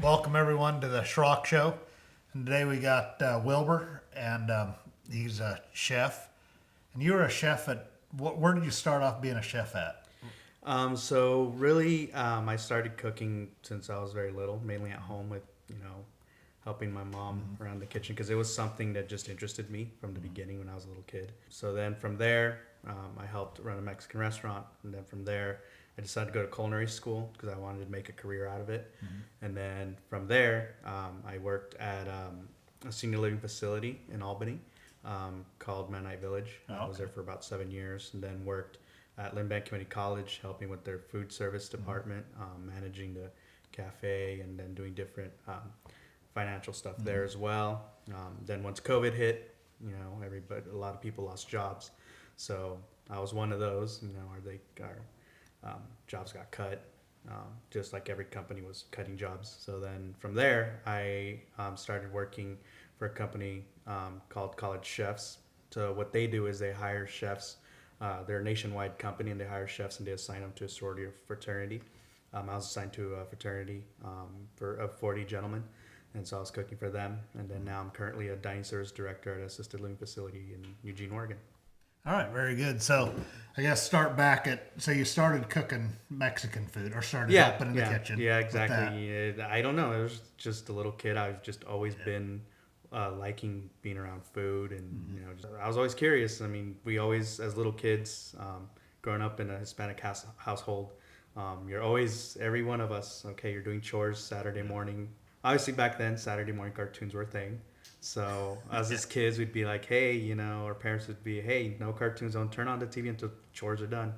Welcome everyone to the Schrock Show. And today we got Wilbur, and he's a chef. And you were a chef at, where did you start off being a chef at? I started cooking since I was very little, mainly at home with, helping my mom around the kitchen because it was something that just interested me from the beginning when I was a little kid. So then from there, I helped run a Mexican restaurant. And then from there, I decided to go to Culinary School because I wanted to make a career out of it. And then from there, I worked at a senior living facility in Albany called Mennonite Village. I was there for about 7 years, and then worked at Lynn Community College, helping with their food service department, managing the cafe, and then doing different financial stuff there as well. Then once COVID hit, a lot of people lost jobs. So I was one of those, our jobs got cut, just like every company was cutting jobs. So then from there, I started working for a company called College Chefs. So what they do is they hire chefs. They're a nationwide company, and they hire chefs and they assign them to a sorority or fraternity. I was assigned to a fraternity of 40 gentlemen, and so I was cooking for them. And then now I'm currently a dining service director at an assisted living facility in Eugene, Oregon. All right, very good. So I guess start back so you started cooking Mexican food, or started helping in the kitchen. Yeah, exactly. I don't know. I was just a little kid. I've just always been liking being around food, and I was always curious. I mean, we always, as little kids, growing up in a Hispanic household, you're always, every one of us, you're doing chores Saturday morning. Obviously back then, Saturday morning cartoons were a thing. So as kids, we'd be like, hey, our parents would be, hey, no cartoons, don't turn on the TV until chores are done.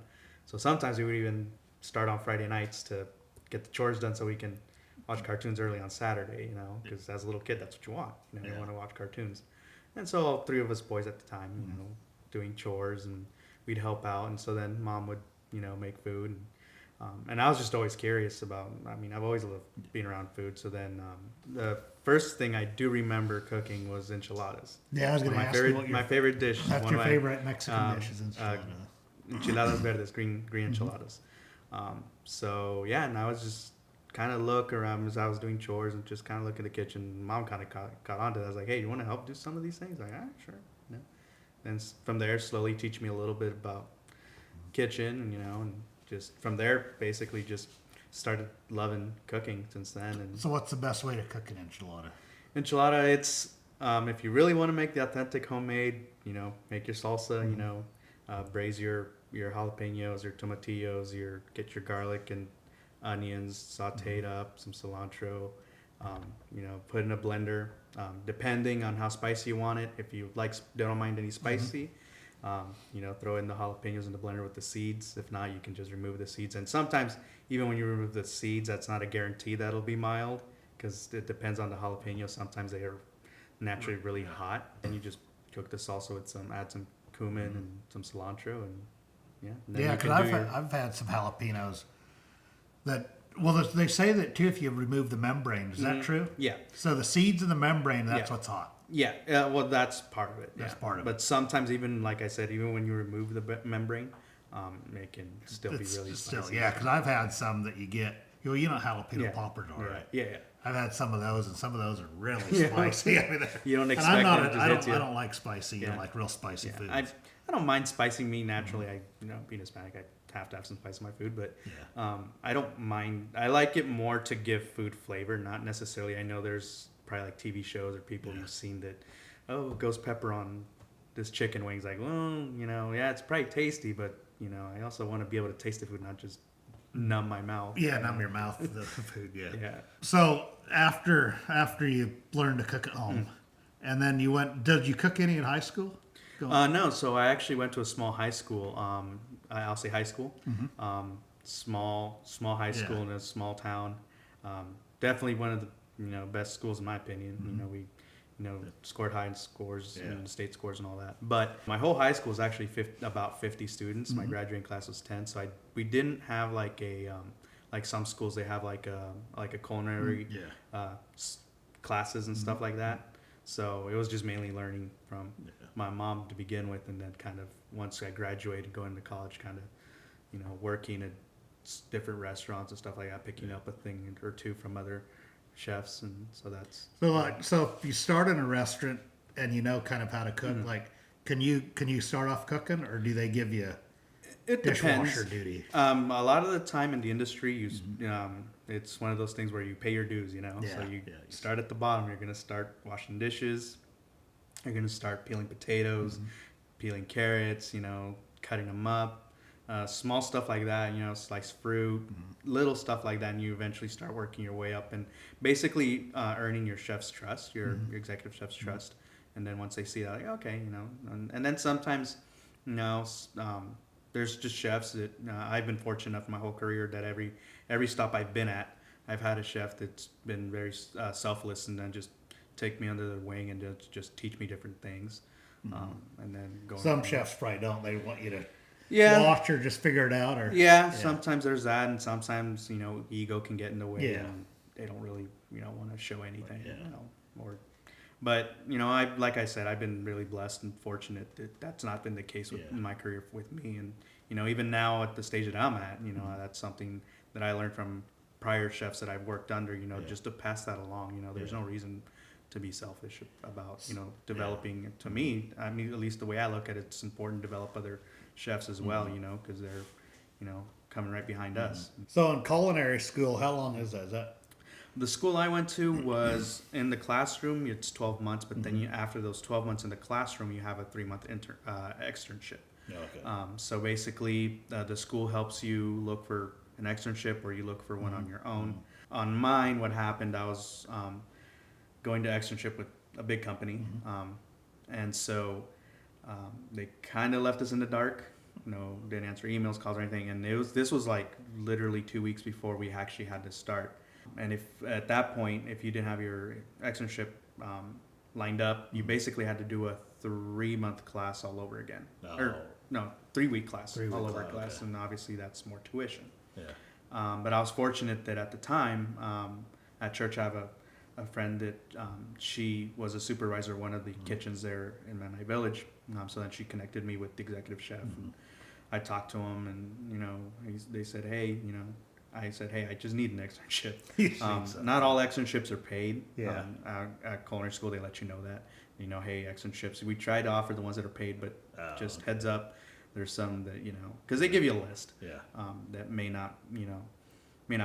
So sometimes we would even start on Friday nights to get the chores done so we can watch cartoons early on Saturday, because as a little kid, that's what you want. You want to watch cartoons. And so all three of us boys at the time, doing chores, and we'd help out. And so then mom would, make food. And I was just always curious about, I've always loved being around food. So then the first thing I do remember cooking was enchiladas. Yeah, I was going to ask you my favorite dish. That's your favorite Mexican dish is enchiladas. Enchiladas verdes, green enchiladas. And I was just kind of look around as I was doing chores and just kind of look in the kitchen. Mom kind of caught on to that. I was like, hey, you want to help do some of these things? Like, sure. And from there, slowly teach me a little bit about kitchen, and just from there, basically just started loving cooking since then. And so what's the best way to cook an enchilada? Enchilada, it's if you really want to make the authentic homemade, make your salsa, braise your jalapenos, your tomatillos, get your garlic and onions sauteed up, some cilantro, put in a blender, depending on how spicy you want it. If you don't mind any spicy, throw in the jalapenos in the blender with the seeds. If not, you can just remove the seeds. And sometimes, even when you remove the seeds, that's not a guarantee that it'll be mild, because it depends on the jalapeno. Sometimes they are naturally really hot, and you just cook the salsa with add some cumin and some cilantro, and because I've had some jalapenos that, they say that too if you remove the membrane. Is that true? Yeah. So the seeds in the membrane, that's what's hot. Yeah, well, that's part of it. That's part of it. But sometimes, even like I said, even when you remove the membrane, it can still be really spicy. Yeah, because I've had some that you get, jalapeno poppers are, right? Yeah. I've had some of those, and some of those are really spicy. You don't expect them to hit you. I don't like spicy. I like real spicy food. I don't mind spicy. Me naturally, being Hispanic, I have to have some spice in my food, but I don't mind. I like it more to give food flavor, not necessarily. I know there's probably like TV shows or people you've seen that, ghost pepper on this chicken wings. Like, it's probably tasty, but I also want to be able to taste the food, not just numb my mouth. Yeah, numb your mouth with the food. Yeah. So after you learned to cook at home, and then did you cook any in high school? No. So I actually went to a small high school. I'll say high school. Small high school in a small town. Definitely one of the best schools in my opinion. We scored high in scores and state scores and all that. But my whole high school was actually about 50 students. My graduating class was 10. So we didn't have like a like some schools, they have like a culinary classes and stuff like that. So it was just mainly learning from my mom to begin with, and then kind of once I graduated, going to college, kind of working at different restaurants and stuff like that, picking up a thing or two from other chefs, and so that's So if you start in a restaurant and you know kind of how to cook, like can you start off cooking, or do they give you it dishwasher depends. duty? A lot of the time in the industry, it's one of those things where you pay your dues. So you start at the bottom. You're gonna start washing dishes. You're gonna start peeling potatoes, peeling carrots. Cutting them up. Small stuff like that, sliced fruit, little stuff like that, and you eventually start working your way up and basically earning your chef's trust, your executive chef's trust. And then once they see that, like, okay, and then sometimes, there's just chefs that I've been fortunate enough in my whole career that every stop I've been at, I've had a chef that's been very selfless and then just take me under their wing and just teach me different things. And then go. Some chefs probably don't. They want you to watch or just figure it out, or sometimes there's that, and sometimes ego can get in the way, and they don't really want to show anything, but I like I said, I've been really blessed and fortunate that that's not been the case in my career with me, and even now at the stage that I'm at, that's something that I learned from prior chefs that I've worked under, just to pass that along. There's no reason to be selfish about developing. To me, I mean, at least the way I look at it, it's important to develop other chefs as well, because they're coming right behind us. So in culinary school, how long is that? Is that The school I went to was in the classroom. It's 12 months, but then after those 12 months in the classroom, you have a 3-month externship. okay? So basically, the school helps you look for an externship, or you look for one on your own. On mine, what happened, I was going to externship with a big company, and so they kind of left us in the dark. Didn't answer emails, calls, or anything. And this was like literally 2 weeks before we actually had to start. And if at that point, if you didn't have your externship lined up, you basically had to do a 3-month class all over again. Or no, 3-week class all over class, and obviously that's more tuition. But I was fortunate that at the time, at church, I have a friend that she was a supervisor of one of the kitchens there in my village. So then she connected me with the executive chef. And I talked to him, and they said, hey, I said, hey, I just need an externship. Not all externships are paid. At Culinary School, they let you know that. Hey, externships. We try to offer the ones that are paid, but just heads up, there's some that because they give you a list. That may not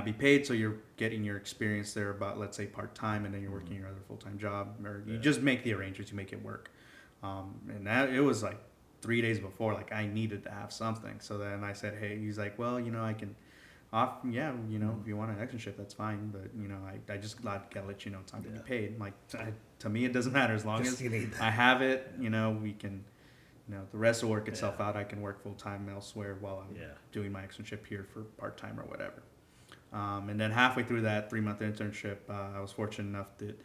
be paid, so you're getting your experience there about, let's say, part-time, and then you're working your other full-time job, or you just make the arrangements, you make it work. And that, it was like 3 days before, like I needed to have something. So then I said, hey, he's like, well, I can off, if you want an externship, that's fine, but I just gotta let you know it's not gonna be paid. Like, to me, it doesn't matter as long as I have it. We can, the rest will work itself out. I can work full-time elsewhere while I'm doing my externship here for part-time or whatever. And then halfway through that 3-month internship, I was fortunate enough that,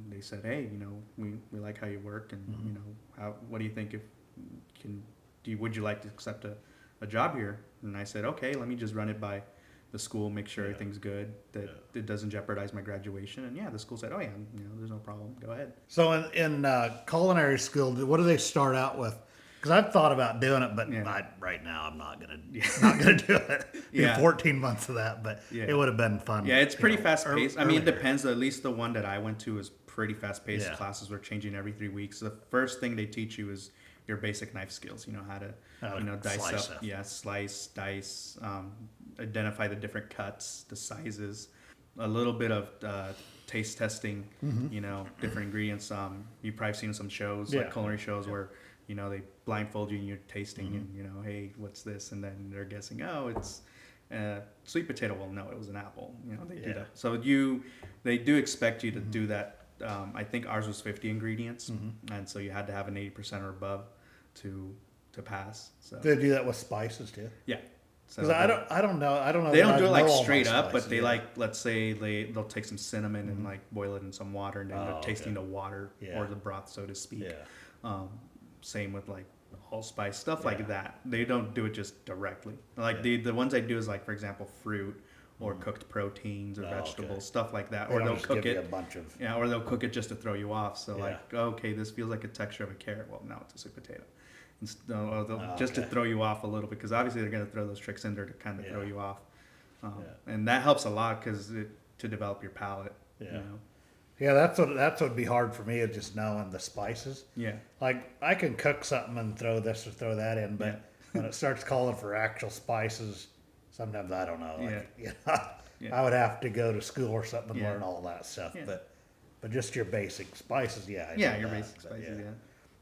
they said, hey, we like how you work, and what do you think would you like to accept a job here? And I said, okay, let me just run it by the school, make sure everything's good, that it doesn't jeopardize my graduation. And the school said, oh yeah, there's no problem, go ahead. So in culinary school, what do they start out with? Because I've thought about doing it, but right now I'm not gonna do it. Do 14 months of that, but it would have been fun. Yeah, it's pretty fast paced. I mean, it depends. At least the one that I went to is pretty fast paced. Classes were changing every 3 weeks. The first thing they teach you is your basic knife skills. How to dice up, slice, dice, identify the different cuts, the sizes, a little bit of taste testing. Different ingredients. You've probably seen some shows like culinary shows where they blindfold you and you're tasting and hey, what's this? And then they're guessing, oh, it's sweet potato. Well, no, it was an apple. They do that. So they do expect you to do that. I think ours was 50 ingredients, and so you had to have an 80% or above to pass. So they do that with spices too. Yeah. So I don't know. They don't do it like straight up, but they let's say they'll take some cinnamon and like boil it in some water, and then they're tasting the water or the broth, so to speak. Same with like allspice stuff like that. They don't do it just directly. Like the ones I do is like, for example, fruit or cooked proteins or vegetables, stuff like that. Or they'll cook it or they'll cook it just to throw you off. So like, okay, this feels like a texture of a carrot. Well, no, it's a sweet potato. Just to throw you off a little, because obviously they're going to throw those tricks in there to kind of throw you off. And that helps a lot, because to develop your palate. Yeah. You know? Yeah, that's what'd be hard for me is just knowing the spices. Yeah. Like I can cook something and throw this or throw that in, but Yeah. when it starts calling for actual spices, sometimes I don't know. Like, Yeah. I would have to go to school or something and Yeah. learn all that stuff. Yeah. But just your basic spices, I know Yeah, your that, basic but spices, yeah.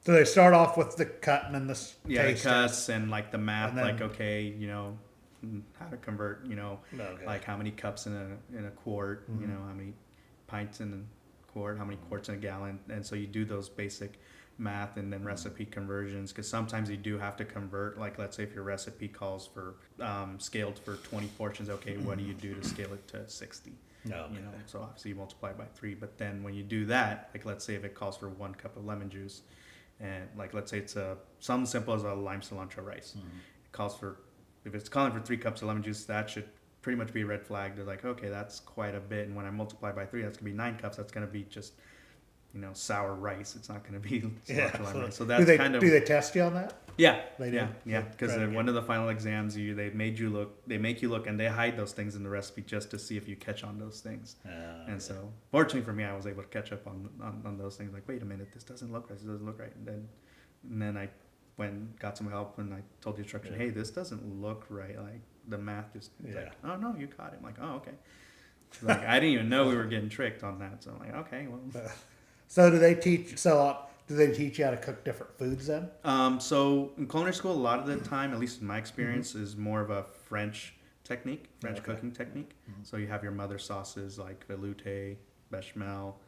So they start off with the cutting and the Yeah, the tasting. cuts and like the math, And then- like, okay, you know, how to convert, you know, Okay. like how many cups in a quart, you know, how many pints in a quart, how many quarts in a gallon. And so you do those basic math and then recipe conversions, because sometimes you do have to convert. Like, let's say if your recipe calls for scaled for 20 portions, okay, what do you do to scale it to 60? No, okay. You know, so obviously you multiply by 3. But then when you do that, like, let's say if it calls for 1 cup of lemon juice, and like, let's say it's something simple as a lime cilantro rice. It calls for, if it's calling for 3 cups of lemon juice, that should pretty much be a red flag. They're like, okay, that's quite a bit. And when I multiply by 3, that's gonna be 9 cups. That's gonna be just, you know, sour rice. It's not gonna be cilantro lime rice. So that's do they test you on that? yeah, They do? yeah. They Because try to one of the final exams, they make you look, and they hide those things in the recipe just to see if you catch on those things. And so, fortunately for me, I was able to catch up on those things. Like, wait a minute, this doesn't look right. This doesn't look right. And then I got some help, and I told the instructor, hey, this doesn't look right. Like, the math just like, oh no, you caught it. I'm like, oh, okay. Like, I didn't even know we were getting tricked on that. So I'm like, okay, well. So do they teach you how to cook different foods then? So in culinary school, a lot of the time, at least in my experience, is more of a French cooking technique. So you have your mother sauces like velouté, bechamel,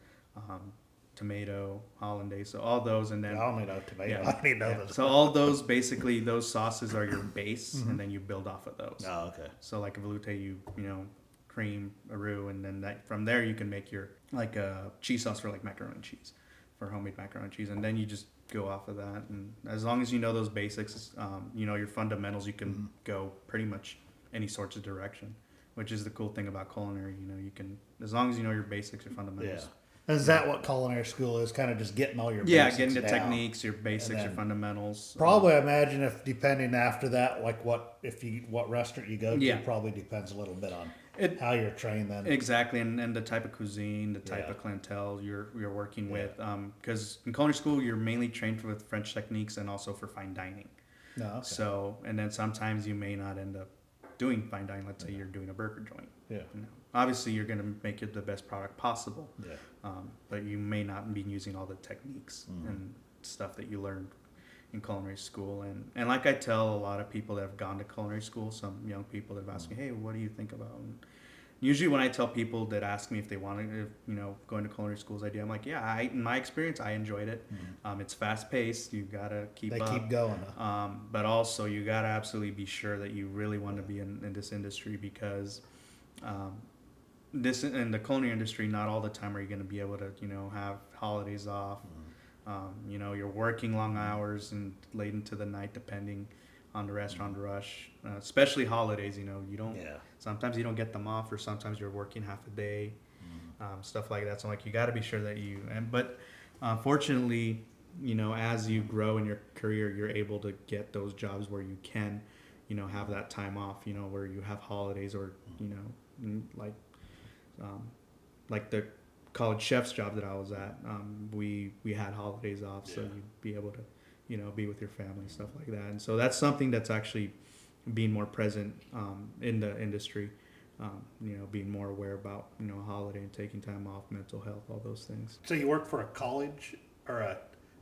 tomato, hollandaise, so all those, and then I only know tomato. yeah, I don't know those. so all those, basically those sauces are your base, and then you build off of those. Oh, okay. So like a velouté, you know, cream, a roux, and then from there you can make your like a cheese sauce for like macaroni and cheese, for homemade macaroni and cheese, and then you just go off of that. And as long as you know those basics, you know your fundamentals, you can go pretty much any sorts of direction, which is the cool thing about culinary. You know, you can, as long as you know your basics, your fundamentals. Yeah. Is that what culinary school is? Kind of just getting all your Yeah, basics getting the down. techniques, your basics, your fundamentals. Probably, I imagine if depending after that, like what restaurant you go to, Yeah. probably depends a little bit on It- how you're trained then. Exactly, and the type of cuisine, the type of clientele you're working with. Because in culinary school, you're mainly trained with French techniques and also for fine dining. No, okay. So, and then sometimes you may not end up doing fine dining. Let's say you're doing a burger joint. Yeah. You know, obviously, you're going to make it the best product possible. Yeah. But you may not be using all the techniques and stuff that you learned in culinary school. And like I tell a lot of people that have gone to culinary school, some young people that have asked me, hey, what do you think about? And usually when I tell people that ask me if they want to, you know, going to culinary school's idea, I'm like, yeah, in my experience, I enjoyed it. It's fast paced. You got to keep up. They keep going. But also you got to absolutely be sure that you really want to be in this industry, because this in the culinary industry, not all the time are you going to be able to, you know, have holidays off. You know, you're working long hours and late into the night, depending on the restaurant rush, especially holidays. You know, you don't. Yeah. Sometimes you don't get them off, or sometimes you're working half a day, stuff like that. So like, you got to be sure that but fortunately, you know, as you grow in your career, you're able to get those jobs where you can, you know, have that time off. You know, where you have holidays, or you know, like the college chef's job that I was at, we had holidays off, so you'd be able to, you know, be with your family, stuff like that. And so that's something that's actually being more present in the industry, you know, being more aware about, you know, holiday and taking time off, mental health, all those things. So you work for a college or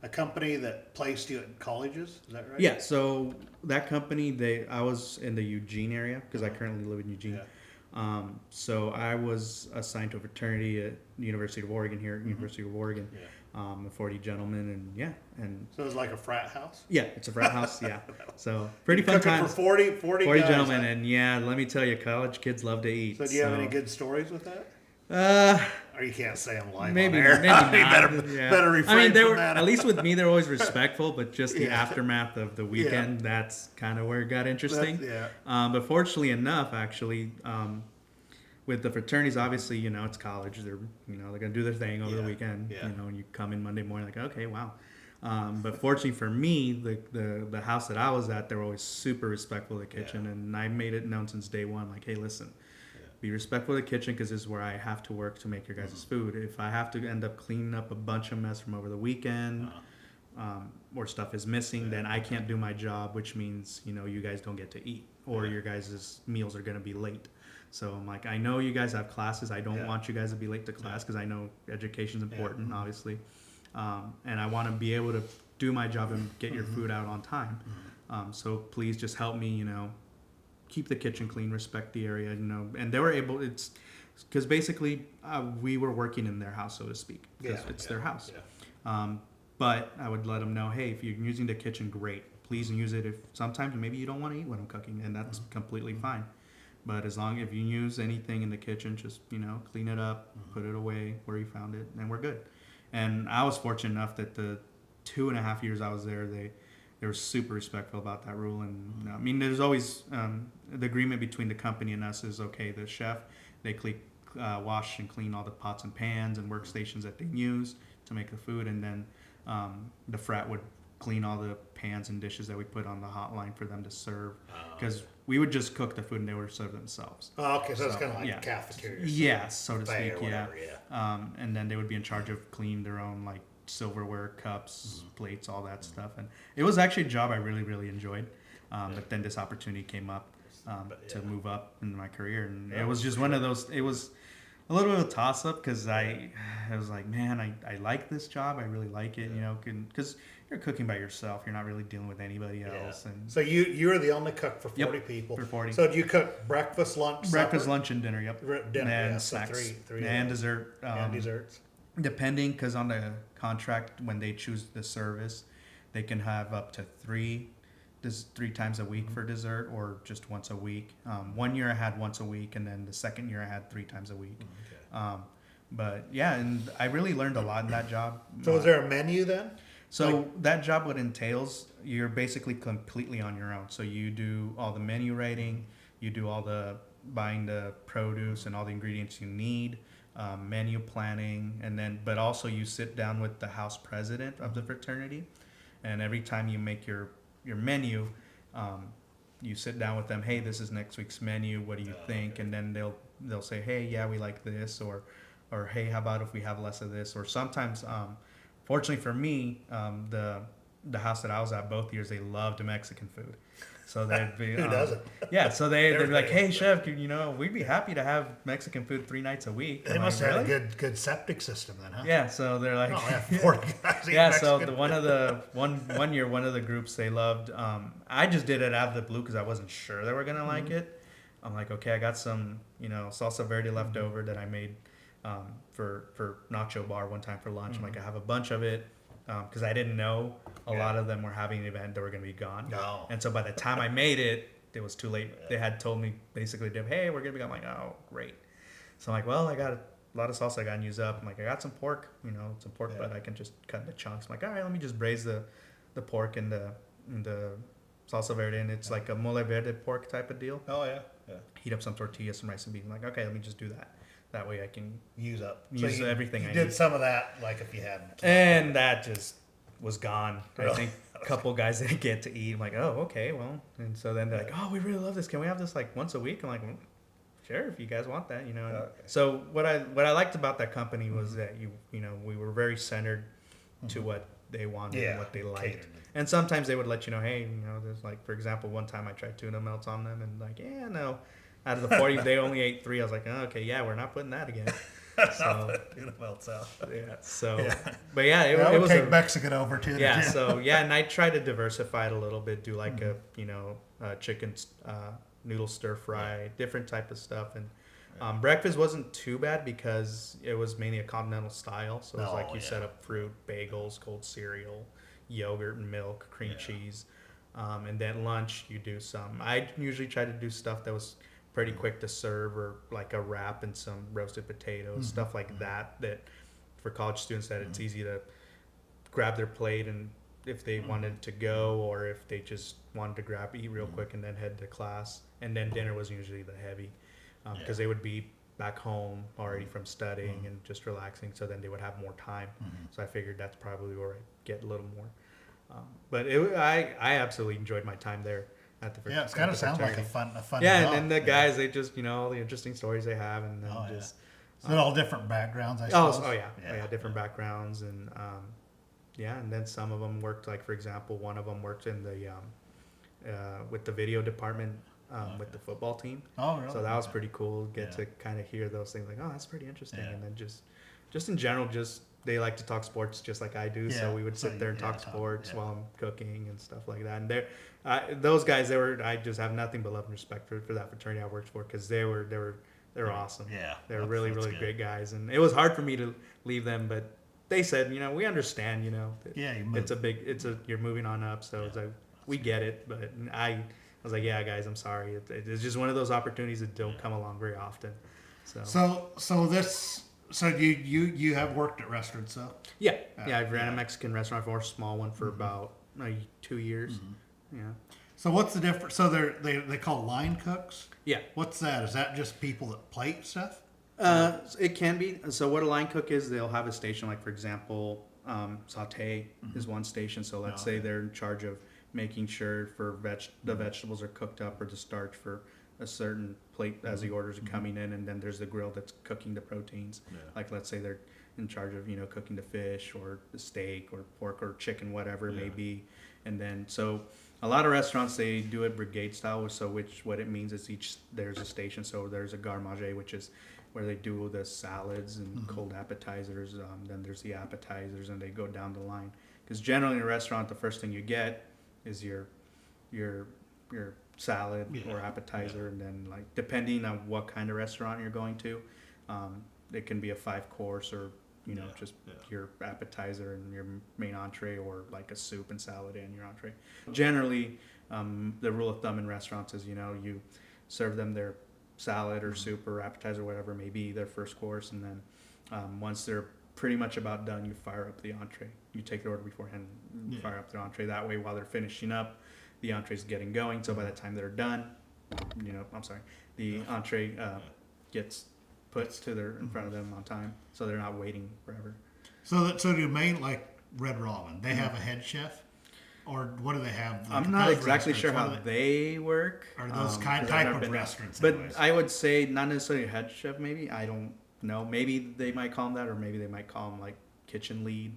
a company that placed you at colleges, is that right? Yeah, so that company, I was in the Eugene area, because I currently live in Eugene. Yeah. So I was assigned to a fraternity at the University of Oregon here, University of Oregon, a 40 gentlemen, and So it's like a frat house? yeah, it's a frat house, yeah. So pretty fun Cooking times. for 40 40 guys, gentlemen, huh? and yeah, let me tell you, college kids love to eat. So do you have any good stories with that? Uh, Or you can't say them live maybe, on air? maybe not. You better refrain I mean, they from were that. at least with me. They're always respectful, but just the Yeah. aftermath of the weekend, that's kind of where it got interesting. Yeah. But fortunately enough, actually, with the fraternities, obviously, you know, it's college. They're gonna do their thing over the weekend. Yeah. You know, and you come in Monday morning like, okay, wow. But fortunately for me, the house that I was at, they were always super respectful of the kitchen, and I made it known since day one, like, hey, listen, be respectful of the kitchen because this is where I have to work to make your guys' food. If I have to end up cleaning up a bunch of mess from over the weekend, or stuff is missing, then I can't do my job, which means, you know, you guys don't get to eat, or your guys' meals are going to be late. So I'm like, I know you guys have classes. I don't want you guys to be late to class because I know education's important, obviously. And I want to be able to do my job and get your food out on time. So please just help me, you know, keep the kitchen clean, respect the area, you know. And they were able, it's because basically we were working in their house, so to speak. It's their house. But I would let them know, hey, if you're using the kitchen, great. Please use it. If sometimes maybe you don't want to eat when I'm cooking, and that's completely fine. But as long as you use anything in the kitchen, just, you know, clean it up, put it away where you found it, and we're good. And I was fortunate enough that the 2.5 years I was there, they were super respectful about that rule. And I mean, there's always the agreement between the company and us is, okay, the chef, they wash and clean all the pots and pans and workstations that they use to make the food, and then the frat would clean all the pans and dishes that we put on the hotline for them to serve, because we would just cook the food and they would serve themselves. Oh, okay, so it's kind of like a cafeteria. Yeah, so to speak, whatever, and then they would be in charge of cleaning their own, like, silverware, cups, plates, all that stuff. And it was actually a job I really, really enjoyed. But then this opportunity came up to move up in my career, and it was just one of those. It was a little bit of a toss up because I was like, man, I like this job. I really like it, you know, because you're cooking by yourself. You're not really dealing with anybody else. And so you were the only cook for 40 people. For 40. So do you cook breakfast, lunch, supper? Lunch, and dinner. Yep. Dinner, and so snacks three and dessert. And desserts. Depending, because on the contract, when they choose the service, they can have up to three times a week for dessert, or just once a week. 1 year I had once a week, and then the second year I had 3 times a week. Okay. But yeah, and I really learned a lot in that job. So is there a menu then? So that job, what entails, you're basically completely on your own. So you do all the menu writing, you do all the buying the produce and all the ingredients you need, menu planning, and then, but also you sit down with the house president of the fraternity, and every time you make your menu, you sit down with them. Hey, this is next week's menu. What do you think? Okay. And then they'll say, hey, yeah, we like this, or hey, how about if we have less of this? Or sometimes, fortunately for me, the house that I was at both years, they loved Mexican food. So they'd be who doesn't? Yeah, so they'd be like, hey chef, you know, we'd be happy to have Mexican food 3 nights a week. They must have had a good septic system then, huh? Yeah, so they're like, 40 guys yeah. So one year, one of the groups they loved. I just did it out of the blue because I wasn't sure they were gonna like it. I'm like, okay, I got some, you know, salsa verde left over that I made for nacho bar one time for lunch. I'm like, I have a bunch of it. Because I didn't know a lot of them were having an event that were going to be gone. No. And so by the time I made it, it was too late. They had told me basically, hey, we're going to be gone. I'm like, oh, great. So I'm like, well, I got a lot of salsa I got to use up. I'm like, I got some pork, but I can just cut into chunks. I'm like, all right, let me just braise the pork in the salsa verde. And it's like a mole verde pork type of deal. Oh, yeah. Heat up some tortillas, some rice and beans. I'm like, okay, let me just do that. That way I can use everything I need. You did some of that, like if you hadn't. And that just was gone. Really? I think a couple guys didn't get to eat. I'm like, oh, okay, well. And so then they're like, oh, we really love this. Can we have this like once a week? I'm like, well, sure, if you guys want that, you know. Okay. So what I liked about that company was that you know, we were very centered to what they wanted and what they liked. And sometimes they would let you know, hey, you know, there's like, for example, one time I tried tuna melts on them, and like, yeah, no. Out of the 40, they only ate 3. I was like, oh, okay, yeah, we're not putting that again. So, tuna melts out. Yeah. So, but yeah, it would was take Mexican over too. Yeah. So yeah, and I try to diversify it a little bit. Do like a chicken noodle stir fry, different type of stuff. And breakfast wasn't too bad because it was mainly a continental style. So it was like you set up fruit, bagels, cold cereal, yogurt and milk, cream cheese, and then lunch you do some. I usually try to do stuff that was pretty quick to serve, or like a wrap and some roasted potatoes, stuff like that for college students that it's easy to grab their plate, and if they wanted to go, or if they just wanted to eat real quick and then head to class. And then dinner was usually the heavy, because they would be back home already from studying and just relaxing, so then they would have more time. So I figured that's probably where I get a little more. But I absolutely enjoyed my time there. at the Yeah, it kind of sounds like a fun yeah, job. and then the guys, they just, all the interesting stories they have, and then just So they're all different backgrounds, I oh, suppose. different backgrounds, and and then some of them worked, like for example, one of them worked in the with the video department with the football team. Oh, really? So that was pretty cool. Get to kind of hear those things, like, oh, that's pretty interesting, and then just in general, just they like to talk sports just like I do. So we would sit there and talk sports while I'm cooking and stuff like that. And they're those guys, I just have nothing but love and respect for that fraternity I worked for, because they were awesome. Yeah, they were really great guys, and it was hard for me to leave them, but they said, we understand, Yeah, you moved. you're moving on up, so it's like, we get it. But I was like, yeah, guys, I'm sorry. It's just one of those opportunities that don't come along very often. So you have worked at restaurants, so? Yeah, I've ran a Mexican restaurant for a small one for about 2 years. Mm-hmm. Yeah. So what's the difference? So they call line cooks? Yeah. What's that? Is that just people that plate stuff? It can be. So what a line cook is, they'll have a station, like for example, saute is one station. So let's say they're in charge of making sure for the vegetables are cooked up, or the starch for a certain plate as the orders are coming in, and then there's the grill that's cooking the proteins. Like let's say they're in charge of cooking the fish or the steak or pork or chicken, whatever it may be. And then so a lot of restaurants, they do it brigade style. So what it means is there's a station. So there's a garde manger, which is where they do the salads and cold appetizers. Then there's the appetizers, and they go down the line. Because generally in a restaurant, the first thing you get is your salad or appetizer, and then like depending on what kind of restaurant you're going to, it can be a 5-course, or just your appetizer and your main entree, or like a soup and salad and your entree. Generally, the rule of thumb in restaurants is you serve them their salad or soup or appetizer, whatever it may be, their first course, and then once they're pretty much about done, you fire up the entree. You take the order beforehand, fire up their entree. That way, while they're finishing up, the entree's getting going. So by the time they're done, the entree gets put to in front of them on time, so they're not waiting forever. So do main, like Red Robin, they have a head chef, or what do they have? Like, I'm not exactly sure how they work. Or those type of restaurants. But anyways. I would say not necessarily a head chef. Maybe, I don't know. Maybe they might call them that, or maybe they might call them like kitchen lead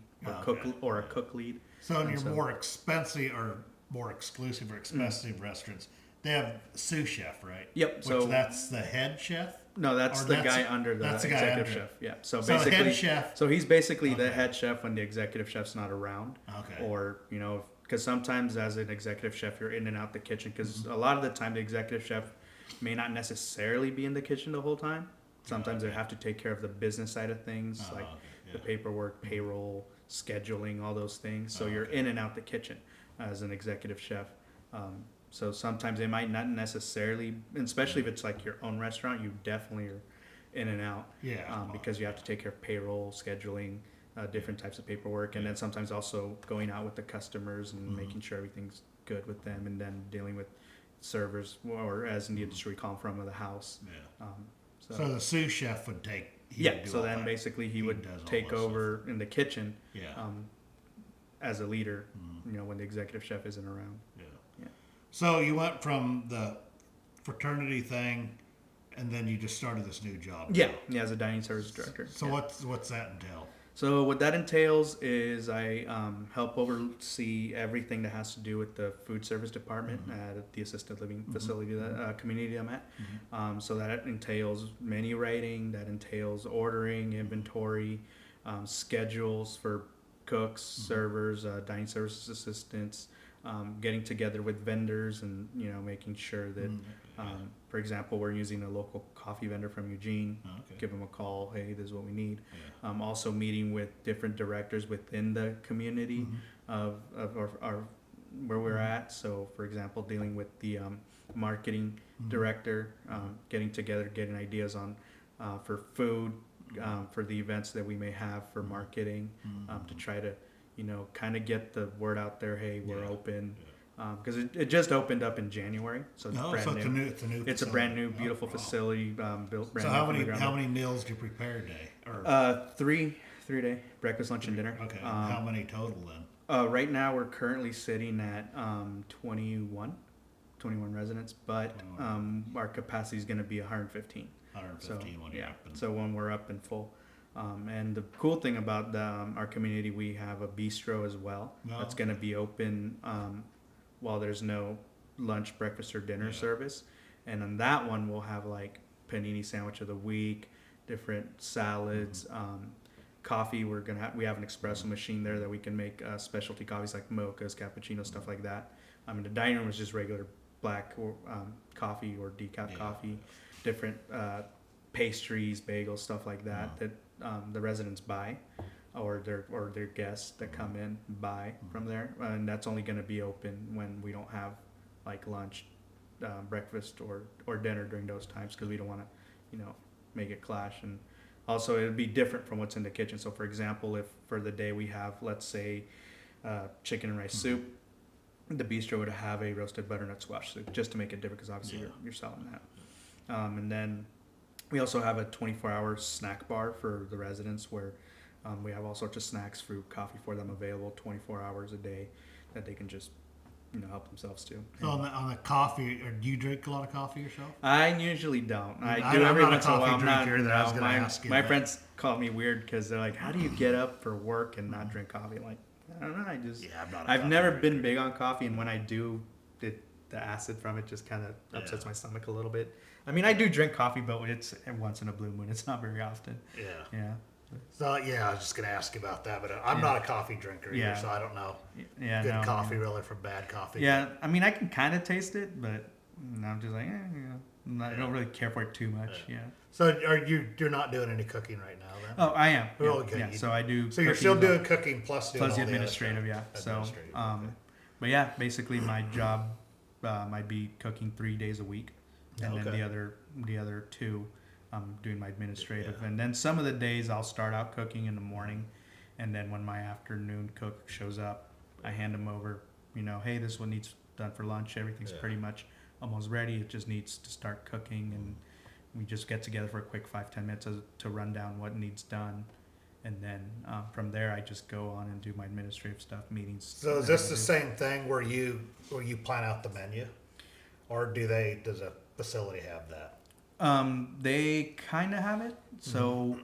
or a cook lead. So in your more expensive or more exclusive or expensive restaurants, they have sous chef, right? Yep. So that's the head chef. No, that's the guy under the executive chef. Yeah. So basically, head chef. So he's basically the head chef when the executive chef's not around. Okay. Or because sometimes as an executive chef, you're in and out the kitchen. Because a lot of the time, the executive chef may not necessarily be in the kitchen the whole time. Sometimes they have to take care of the business side of things, like the paperwork, payroll, scheduling, all those things. So you're in and out the kitchen as an executive chef. So sometimes they might not necessarily, especially if it's like your own restaurant, you definitely are in and out. Because you have to take care of payroll, scheduling, different types of paperwork, and then sometimes also going out with the customers and making sure everything's good with them, and then dealing with servers, or as in the industry we call them, from the house. So the sous chef would take. So then that. Basically he would take over in the kitchen. As a leader, when the executive chef isn't around. So you went from the fraternity thing, and then you just started this new job. As a dining service director. So what's that entail? So what that entails is I help oversee everything that has to do with the food service department at the assisted living facility, community I'm at. So that entails menu writing, that entails ordering, inventory, schedules for cooks, servers, dining services assistants, getting together with vendors, and making sure that, for example, we're using a local coffee vendor from Eugene. Give them a call. Hey, this is what we need. Also meeting with different directors within the community of our where we're at. So, for example, dealing with the marketing director, getting together, getting ideas on for food. For the events that we may have for marketing, to try to, kind of get the word out there. Hey, we're open, because it just opened up in January, so it's brand new. It's a brand new, beautiful facility built brand new. So how many meals do you prepare a day? Or 3 day, breakfast, lunch, and dinner. Okay. How many total then? Right now we're currently sitting at 21. 21 residents, but our capacity is going to be 115. 115 when you're up. So when we're up and full. And the cool thing about our community, we have a bistro as well. That's going to be open while there's no lunch, breakfast, or dinner service. And on that one, we'll have like panini sandwich of the week, different salads, coffee. We have an espresso machine there that we can make specialty coffees like mochas, cappuccinos, stuff like that. The dining room is just regular black or coffee or decaf coffee, different pastries, bagels, stuff like that that the residents buy, or their guests that come in buy from there, and that's only going to be open when we don't have like lunch, breakfast, or dinner during those times, because we don't want to, make it clash. And also it would be different from what's in the kitchen. So for example, if for the day we have, let's say, chicken and rice soup, the bistro would have a roasted butternut squash soup, just to make it different, because obviously you're selling that. And then we also have a 24-hour snack bar for the residents, where we have all sorts of snacks, fruit, coffee for them available 24 hours a day that they can just help themselves to. So on the coffee, or do you drink a lot of coffee yourself? I usually don't. I do I'm every not a once in a while. coffee drinker either. I was going to ask you. My friends call me weird because they're like, "How do you get up for work and not drink coffee?" I'm like, I don't know. I've never been big on coffee, and when I do, the acid from it just kind of upsets my stomach a little bit. I do drink coffee, but it's once in a blue moon. It's not very often. Yeah. So I was just going to ask you about that, but I'm not a coffee drinker either, so I don't know. Good coffee really from bad coffee. Yeah, I can kind of taste it, but I'm just like, I don't really care for it too much. Yeah. So you're not doing any cooking right now then? Oh, I am. Really good. Yeah. So I do. So you're still doing cooking plus doing the all administrative, the other stuff. So, but yeah, basically my job might be cooking 3 days a week, and then the other 2. Doing my administrative, and then some of the days I'll start out cooking in the morning, and then when my afternoon cook shows up, I hand them over. Hey, this one needs done for lunch. Everything's pretty much almost ready. It just needs to start cooking, and we just get together for a quick 5-10 minutes to run down what needs done, and then from there I just go on and do my administrative stuff, meetings. So is this the same thing where you plan out the menu, or does a facility have that? They kind of have it. So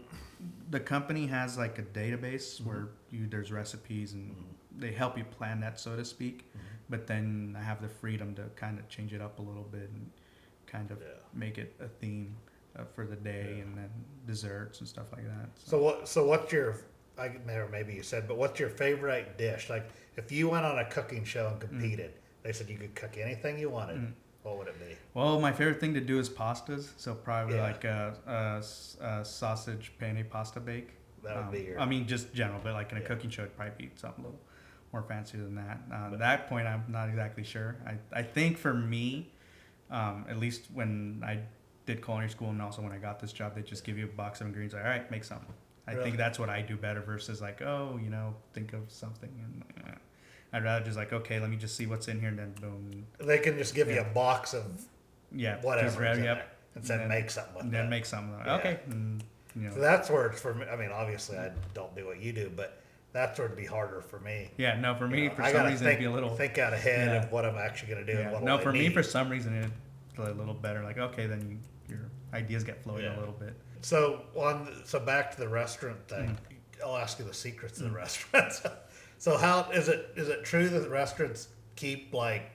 the company has like a database where there's recipes, and they help you plan that, so to speak. But then I have the freedom to kind of change it up a little bit and kind of make it a theme for the day, and then desserts and stuff like that. So what's your, maybe you said, but what's your favorite dish? Like if you went on a cooking show and competed, they said you could cook anything you wanted. What would it be? Well, my favorite thing to do is pastas. So probably like a sausage penne pasta bake. That would be your... just general, but like in a cooking show, it'd probably be something a little more fancy than that. At that point, I'm not exactly sure. I think for me, at least when I did culinary school and also when I got this job, they just give you a box of ingredients. Like, all right, make something. I think that's what I do better versus like, think of something. And I'd rather just like, okay, let me just see what's in here, and then boom. They can just give you a box of whatever and say make something with that. Make something. Okay. And, So that's where it's for me. Obviously I don't do what you do, but that's where it'd be harder for me. Yeah, no, for me, for some reason, it'd be a little... think out ahead of what I'm actually going to do and what No, for me, for some reason, it's a little better. Like, okay, then your ideas get flowing a little bit. So back to the restaurant thing. I'll ask you the secrets of the restaurants. So how is it true that the restaurants keep, like,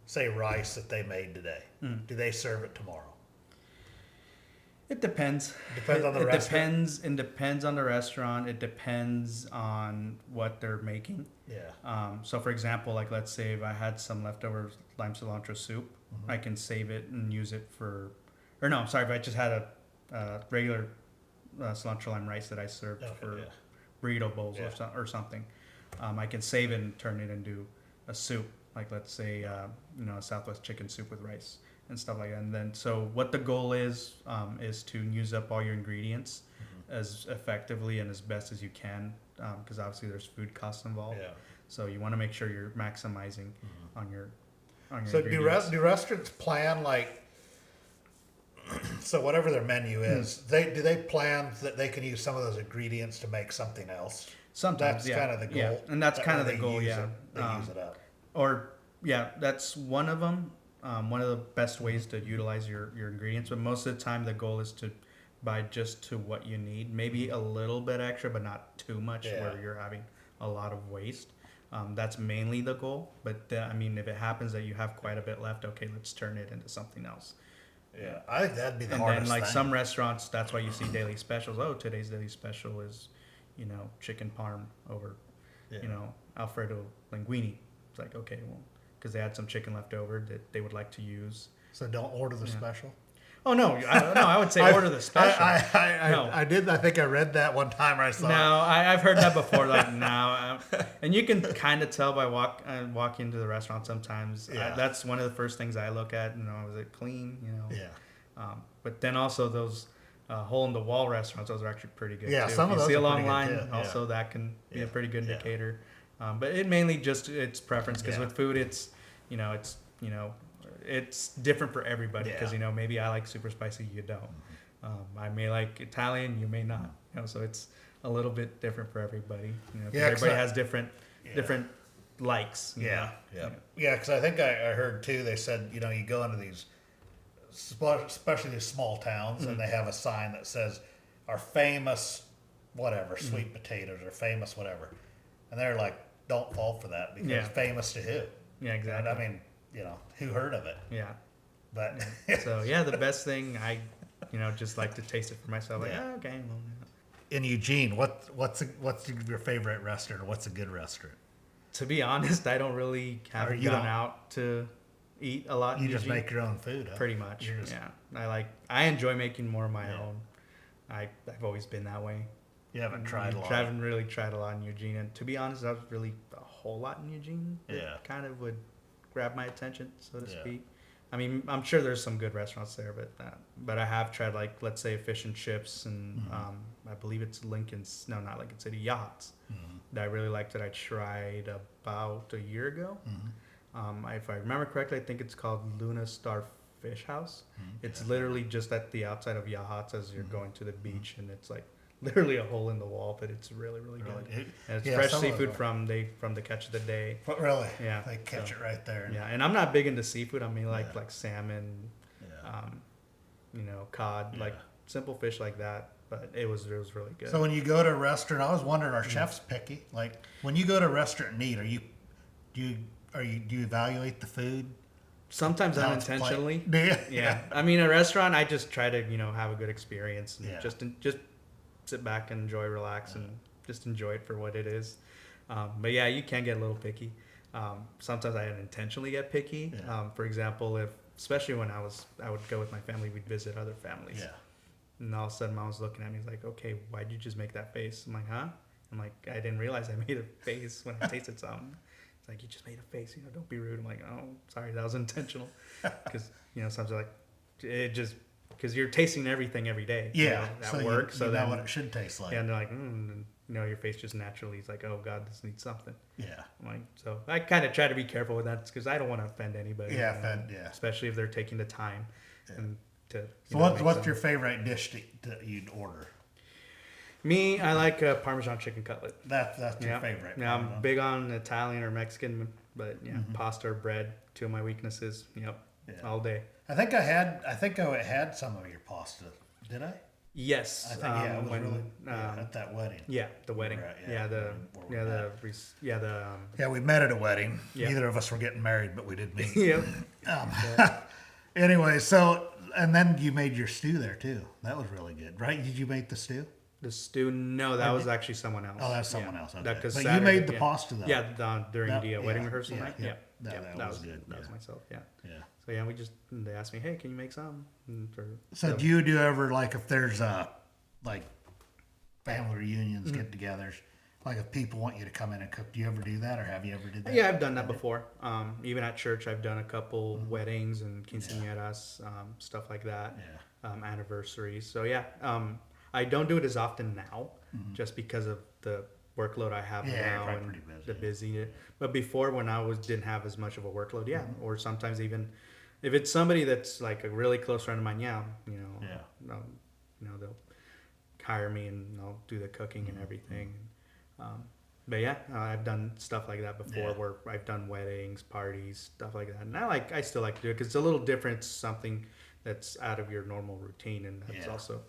say, rice that they made today? Do they serve it tomorrow? It depends. Depends on the restaurant. It depends on the restaurant. It depends on what they're making. Yeah. So for example, like let's say if I had some leftover lime cilantro soup, I can save it and use it for, if I just had a regular cilantro lime rice that I served for burrito bowls or something. I can save it and turn it into a soup, like let's say a Southwest chicken soup with rice and stuff like that. And then so what the goal is to use up all your ingredients as effectively and as best as you can, because obviously there's food costs involved. Yeah. So you want to make sure you're maximizing on your so ingredients. do restaurants plan like, so whatever their menu is, do they plan that they can use some of those ingredients to make something else? Sometimes, that's kind of the goal. Yeah. And that's kind of the goal, They use it up. Or, that's one of them. one of the best ways to utilize your ingredients. But most of the time, the goal is to buy just to what you need. Maybe a little bit extra, but not too much where you're having a lot of waste. That's mainly the goal. But I mean, if it happens that you have quite a bit left, okay, let's turn it into something else. Yeah, I think that'd be the And hardest then, like thing. some restaurants, that's why you see daily specials. Oh, today's daily special is, chicken parm over, Alfredo linguine. It's like, okay, well, because they had some chicken left over that they would like to use. So don't order the special. Oh no, I would say order the special. I did. I think I read that one time. I saw. No, I've heard that before. Like no, and you can kind of tell by walking into the restaurant sometimes. Yeah. That's one of the first things I look at. Is it clean? Yeah. But then also those hole in the wall restaurants, those are actually pretty good. Yeah, too. some if of those you see are a long pretty good, line, too. Yeah. also that can be a pretty good Yeah. indicator. But it mainly it's preference because with food it's it's different for everybody because maybe I like super spicy, you don't. I may like Italian, you may not. So it's a little bit different for everybody. 'Cause everybody has different likes. Yeah. Because I think I heard too. They said you go into these, especially these small towns, and they have a sign that says, "Our famous whatever sweet potatoes or famous whatever," and they're like, "Don't fall for that because famous to who?" Yeah, exactly. And I mean, who heard of it? Yeah. But So the best thing I, just like to taste it for myself. Like, okay. Well, in Eugene, what's your favorite restaurant? Or what's a good restaurant? to be honest, I don't really have Or you gone don't- out to eat a lot. You in just Eugene. make your own food, huh? Pretty much. You're just- Yeah. I enjoy making more of my own. I've always been that way. You haven't tried a lot. I haven't really tried a lot in Eugene, and to be honest, that was really a whole lot in Eugene. Yeah. Kind of would grab my attention, so to Yeah. speak. I mean, I'm sure there's some good restaurants there, but I have tried, like, let's say fish and chips, and I believe it's not Lincoln City, Yachts, that I really liked that I tried about a year ago. If I remember correctly, I think it's called Luna Star Fish House. It's literally just at the outside of Yachts as you're going to the beach, and it's like literally a hole in the wall, but it's really, really good. And it's fresh some of seafood them. from the catch of the day. But really, Yeah, they catch so- it right there. Yeah, and I'm not big into seafood. I mean, like Yeah. salmon, Yeah. cod, like Yeah. simple fish like that. But it was really good. So when you go to a restaurant, I was wondering, are chefs picky? Like when you go to a restaurant and eat, do you evaluate the food? Sometimes How it's unintentionally. played? Do you? Yeah. I mean, a restaurant, I just try to have a good experience and Yeah. just sit back and enjoy, relax, and just enjoy it for what it is. But yeah, you can get a little picky. Sometimes I unintentionally get picky. Yeah. For example, especially when I would go with my family, we'd visit other families. Yeah. And all of a sudden, Mom was looking at me like, "Okay, why'd you just make that face?" I'm like, "Huh?" I'm like, "I didn't realize I made a face when I tasted something." It's like, "You just made a face, don't be rude." I'm like, "Oh, sorry, that was intentional." Because sometimes like it just because you're tasting everything every day. Yeah. At work. You so know then what it should taste like. yeah, and they're like, your face just naturally is like, "Oh God, this needs something." Yeah. I'm like, so I kind of try to be careful with that because I don't want to offend anybody. Yeah, especially if they're taking the time and to. So what's your favorite dish that you'd order? Me, I like Parmesan chicken cutlet. That's your favorite. Yeah, I'm big on Italian or Mexican, but pasta or bread, two of my weaknesses. Yep, all day. I think I had some of your pasta. Did I? Yes, I think it was at that wedding. Yeah, the wedding. We met at a wedding. Yeah. Neither of us were getting married, but we did meet. Yep. Anyway, and then you made your stew there too. That was really good, right? Did you make the stew? The stew? No, that was actually someone else. Oh, that's someone else. Okay. But You made the pasta though. Yeah, during the wedding rehearsal night. Yeah. Yeah, That was good. That was myself. Yeah. Yeah. So they asked me, "Hey, can you make some?" So do you do ever, like, if there's like family reunions, Mm-hmm. get-togethers, like if people want you to come in and cook, do you ever do that, or have you ever did that? Yeah, I've done that before. Even at church, I've done a couple Mm-hmm. weddings and quinceañeras, stuff like that. Yeah. Anniversaries. So yeah, I don't do it as often now, just because of the workload I have Yeah, you're now probably and pretty busy, the busy. But before, when I didn't have as much of a workload, or sometimes even if it's somebody that's like a really close friend of mine, they'll hire me and I'll do the cooking and everything. But yeah, I've done stuff like that before Yeah. where I've done weddings, parties, stuff like that. And I still like to do it because it's a little different. It's something that's out of your normal routine, and that's Yeah. also,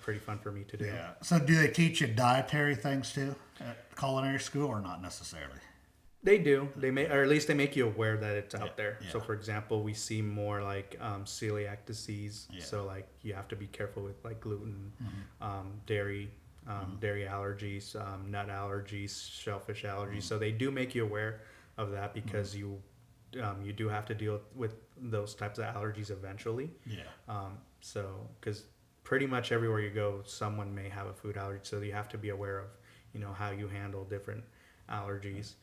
pretty fun for me to do. Yeah. So do they teach you dietary things too at culinary school, or not necessarily? They do. They may, or at least they make you aware that it's out there. yeah. So, for example, we see more like celiac disease. Yeah. So, like you have to be careful with like gluten, dairy, dairy allergies, nut allergies, shellfish allergies. So they do make you aware of that because you do have to deal with those types of allergies eventually. Yeah. So, because pretty much everywhere you go, someone may have a food allergy. So you have to be aware of, how you handle different allergies.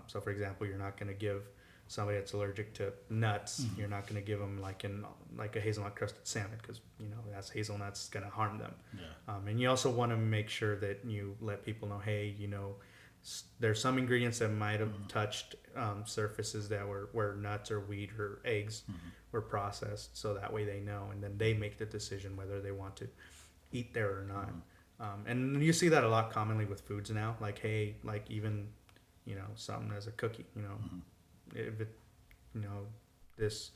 So, for example, you're not going to give somebody that's allergic to nuts. You're not going to give them like a hazelnut crusted salmon because that's hazelnuts going to harm them. Yeah. And you also want to make sure that you let people know, hey, there's some ingredients that might have touched surfaces that where nuts or wheat or eggs were processed, so that way they know, and then they make the decision whether they want to eat there or not. And you see that a lot commonly with foods now, like hey, like even something as a cookie, if it, this,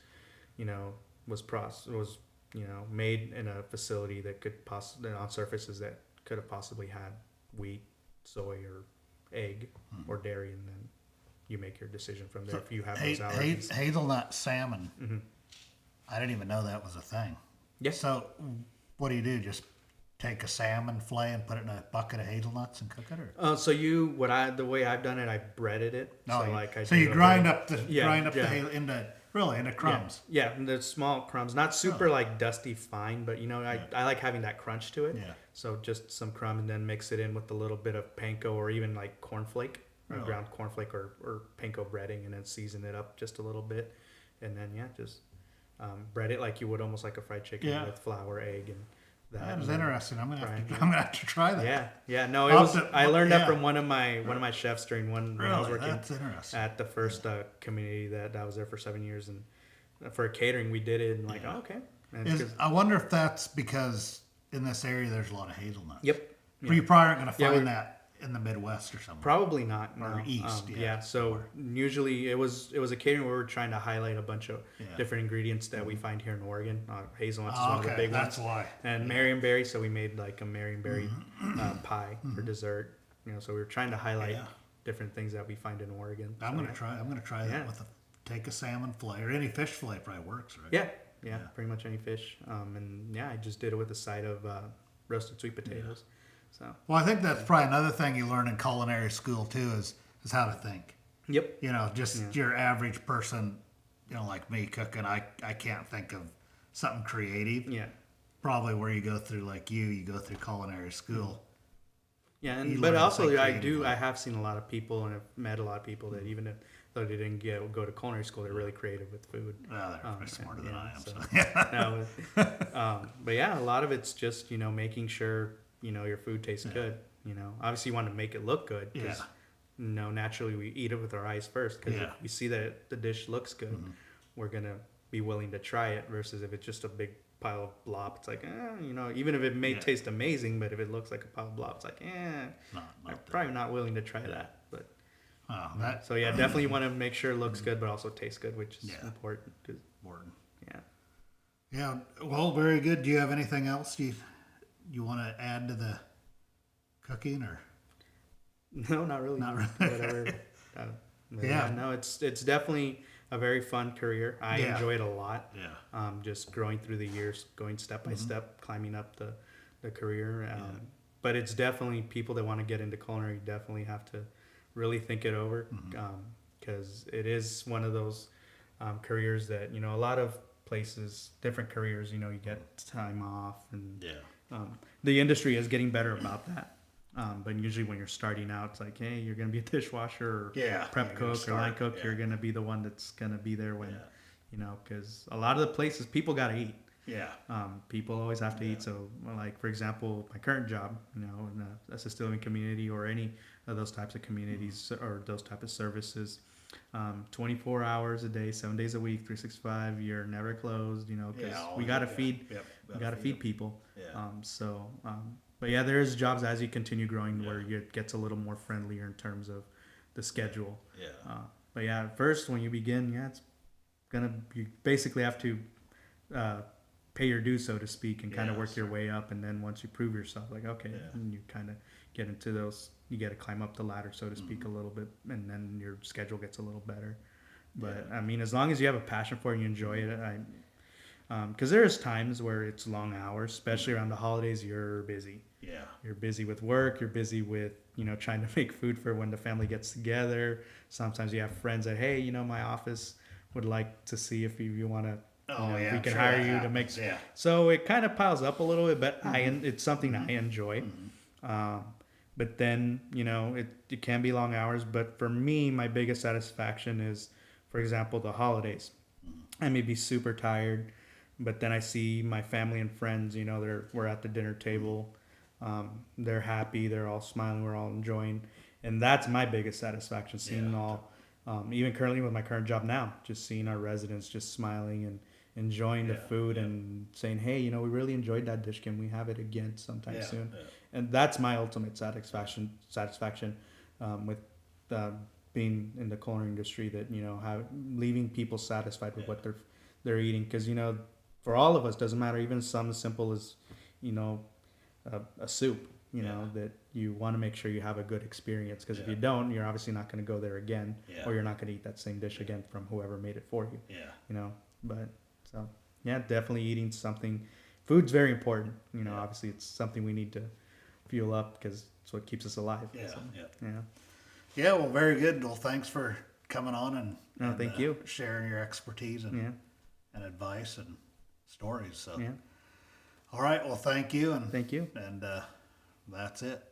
was made in a facility that could possibly on surfaces that could have possibly had wheat, soy, or egg or dairy, and then you make your decision from there if you have those allergies. Hazelnut salmon. I didn't even know that was a thing. Yes. So what do? Just take a salmon fillet and put it in a bucket of hazelnuts and cook it, or? So the way I've done it, I breaded it. No, so you grind up the yeah. into crumbs. Yeah, and the small crumbs, not super like dusty fine, but I like having that crunch to it. Yeah. So just some crumb and then mix it in with a little bit of panko or even like cornflake, or ground cornflake or panko breading, and then season it up just a little bit, and then just bread it like you would almost like a fried chicken with flour, egg, and that. That is interesting. I'm gonna have to try that. Yeah. No, I learned that from one of my chefs during when I was working at the first community that I was there for 7 years, and for catering we did it, and okay. And I wonder if that's because in this area there's a lot of hazelnuts. Yep. But you probably aren't going to find that in the Midwest or somewhere. Probably not. Or East. So usually it was a catering where we were trying to highlight a bunch of different ingredients that we find here in Oregon. Hazelnuts is one of the big ones. That's why. And Marionberry, so we made like a Marionberry pie for dessert. So we were trying to highlight different things that we find in Oregon. I'm going to try that with take a salmon fillet or any fish fillet probably works, right? Yeah, pretty much any fish. I just did it with a side of roasted sweet potatoes. So. Well, I think that's probably another thing you learn in culinary school too is how to think. Yep. Your average person, like me cooking, I can't think of something creative. Yeah. Probably where you go through you go through culinary school. Yeah, but also I have seen a lot of people and have met a lot of people that even though they didn't go to culinary school, they're really creative with food. Well, they're smarter than I am. But a lot of it's just making sure your food tastes good. Obviously you want to make it look good because naturally we eat it with our eyes first, because if we see that the dish looks good, we're gonna be willing to try it, versus if it's just a big pile of blob, it's like even if it may taste amazing, but if it looks like a pile of blob, it's like I'm probably not willing to try that. But so definitely you want to make sure it looks good but also tastes good, which is important. Yeah, well, very good. Do you have anything else you want to add to the cooking, or? No, not really. Whatever. No, it's definitely a very fun career. I enjoy it a lot. Yeah. Just growing through the years, going step by step, climbing up the career. But it's definitely, people that want to get into culinary definitely have to really think it over, because it is one of those careers that a lot of places, different careers, you get time off, and the industry is getting better about that. But usually when you're starting out, it's like, hey, you're going to be a dishwasher or prep cook or line cook. You're going to be the one that's going to be there when, because a lot of the places, people got to eat. Yeah. People always have to eat. So, like, for example, my current job, in the assisted living community or any of those types of communities or those type of services, 24 hours a day, 7 days a week, 365, you're never closed, because we got to feed, we got to feed people. But yeah, there is jobs as you continue growing where it gets a little more friendlier in terms of the schedule. Yeah. But yeah, at first when you begin, it's you basically have to pay your dues, so to speak, and kind of work your way up. And then once you prove yourself, like, okay, and you kind of get into those, you get to climb up the ladder, so to speak, a little bit, and then your schedule gets a little better. But I mean, as long as you have a passion for it and you enjoy it, because there's times where it's long hours, especially around the holidays. You're busy. Yeah. You're busy with work. You're busy with, trying to make food for when the family gets together. Sometimes you have friends that, hey, my office would like to see if you want to, we can hire you to make. Yeah. So it kind of piles up a little bit, but it's something I enjoy. But then, it can be long hours. But for me, my biggest satisfaction is, for example, the holidays. I may be super tired, but then I see my family and friends, we're at the dinner table. They're happy. They're all smiling. We're all enjoying. And that's my biggest satisfaction, seeing all, even currently with my current job now, just seeing our residents just smiling and enjoying the food and saying, hey, we really enjoyed that dish. Can we have it again sometime soon? Yeah. And that's my ultimate satisfaction with being in the culinary industry, that, leaving people satisfied with what they're eating. Because, for all of us, doesn't matter, even something as simple as, a soup, that you want to make sure you have a good experience. Because if you don't, you're obviously not going to go there again, or you're not going to eat that same dish again from whoever made it for you. But so, definitely eating something. Food's very important. Obviously it's something we need to fuel up because it's what keeps us alive. Yeah, well, very good. Well, thanks for coming on and thank you. Sharing your expertise and advice and stories. So, yeah. All right. Well, thank you. Thank you. And that's it.